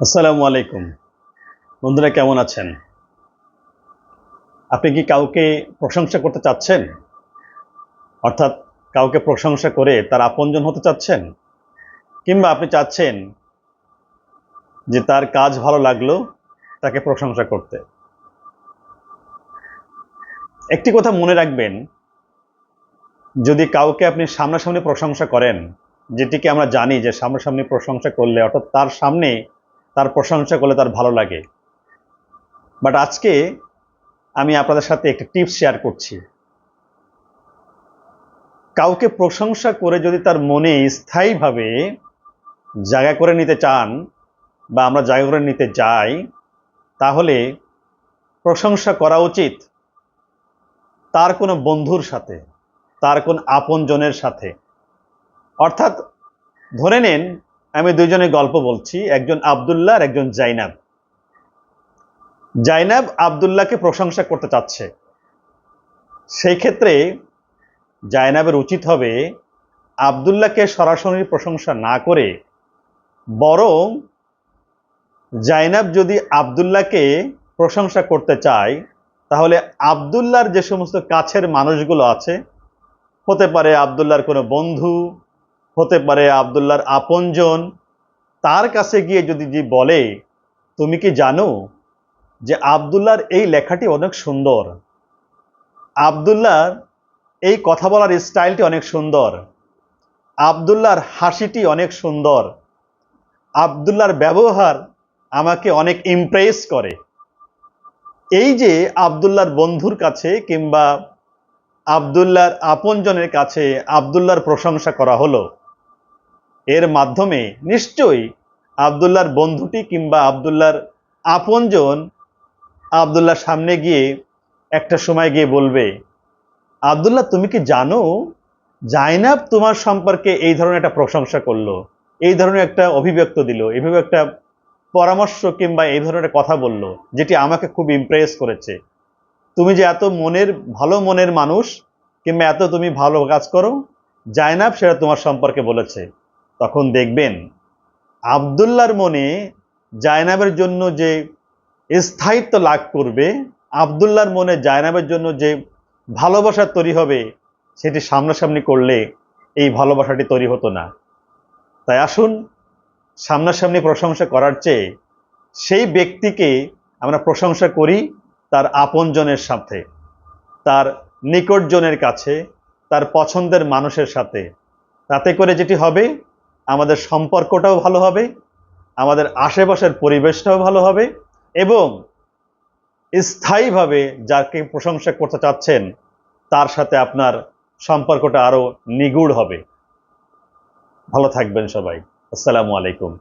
আসসালামু আলাইকুম। বন্ধুরা কেমন আছেন? আপনি কি কাউকে প্রশংসা করতে চাচ্ছেন? অর্থাৎ কাউকে প্রশংসা করে তার আপনজন হতে চাচ্ছেন? কিংবা আপনি চাচ্ছেন যে তার কাজ ভালো লাগলো, তাকে প্রশংসা করতে? একটি কথা মনে রাখবেন, যদি কাউকে আপনি সামনাসামনি প্রশংসা করেন, যেটিকে আমরা জানি যে সামনাসামনি প্রশংসা করলে অর্থাৎ তার সামনে তার প্রশংসা করলে তার ভালো লাগে। বাট আজকে আমি আপনাদের সাথে একটি টিপস শেয়ার করছি। কাউকে প্রশংসা করে যদি তার মনে স্থায়ীভাবে জায়গা করে নিতে চান বা আমরা জায়গা করে নিতে যাই, তাহলে প্রশংসা করা উচিত তার কোনো বন্ধুর সাথে, তার কোন আপনজনের সাথে। অর্থাৎ ধরে নিন আমি দুইজনের গল্প বলছি, একজন আব্দুল্লাহ আর একজন জাইনাব। জাইনাব আব্দুল্লাহকে প্রশংসা করতে চাচ্ছে। সেই ক্ষেত্রে জাইনাবের উচিত হবে আব্দুল্লাহকে সরাসরি প্রশংসা না করে বরং জাইনাব যদি আব্দুল্লাহকে প্রশংসা করতে চায়, তাহলে আব্দুল্লাহর যে সমস্ত কাছের মানুষগুলো আছে, হতে পারে আব্দুল্লাহর কোনো বন্ধু, হতে পারে আব্দুল্লাহর আপনজন, তার কাছে গিয়ে যদি বলে, তুমি কি জানো যে আব্দুল্লাহর এই লেখাটি অনেক সুন্দর, আব্দুল্লাহর এই কথা বলার স্টাইলটি অনেক সুন্দর, আব্দুল্লাহর হাসিটি অনেক সুন্দর, আব্দুল্লাহর ব্যবহার আমাকে অনেক ইমপ্রেস করে। এই যে আব্দুল্লাহর বন্ধুর কাছে কিংবা আব্দুল্লাহর আপনজনের কাছে আব্দুল্লাহর প্রশংসা করা হলো, এর মাধ্যমে নিশ্চয়ই আব্দুল্লাহর বন্ধুটি কিংবা আব্দুল্লাহর আপনজন আব্দুল্লাহর সামনে গিয়ে একটা সময় গিয়ে বলবে, আব্দুল্লাহ তুমি কি জানো জাইনাব তোমার সম্পর্কে এই ধরনের একটা প্রশংসা করলো, এই ধরনের একটা অভিব্যক্ত দিল, এইভাবে একটা পরামর্শ কিংবা এই ধরনের কথা বলল, যেটি আমাকে খুব ইমপ্রেস করেছে। তুমি যে এত ভালো মনের মানুষ কিংবা এত তুমি ভালো কাজ করো, জাইনাব সেটা তোমার সম্পর্কে বলেছে। তখন দেখবেন আব্দুল্লাহর মনে জাইনাবের জন্য যে স্থায়িত্ব লাভ করবে, আব্দুল্লাহর মনে জাইনাবের জন্য যে ভালোবাসা তৈরি হবে, সেটি সামনাসামনি করলে এই ভালোবাসাটি তৈরি হতো না। তাই আসুন সামনাসামনি প্রশংসা করার চেয়ে সেই ব্যক্তিকে আমরা প্রশংসা করি তার আপনজনের সাথে, তার নিকটজনের কাছে, তার পছন্দের মানুষের সাথে। তাতে করে যেটি হবে, আমাদের সম্পর্কটাও ভালো হবে, আমাদের আশেপাশের পরিবেশটাও ভালো হবে এবং স্থায়ীভাবে যাকে প্রশংসা করতে চাচ্ছেন তার সাথে আপনার সম্পর্কটা আরো নিগুড় হবে। ভালো থাকবেন সবাই। আসসালামু আলাইকুম।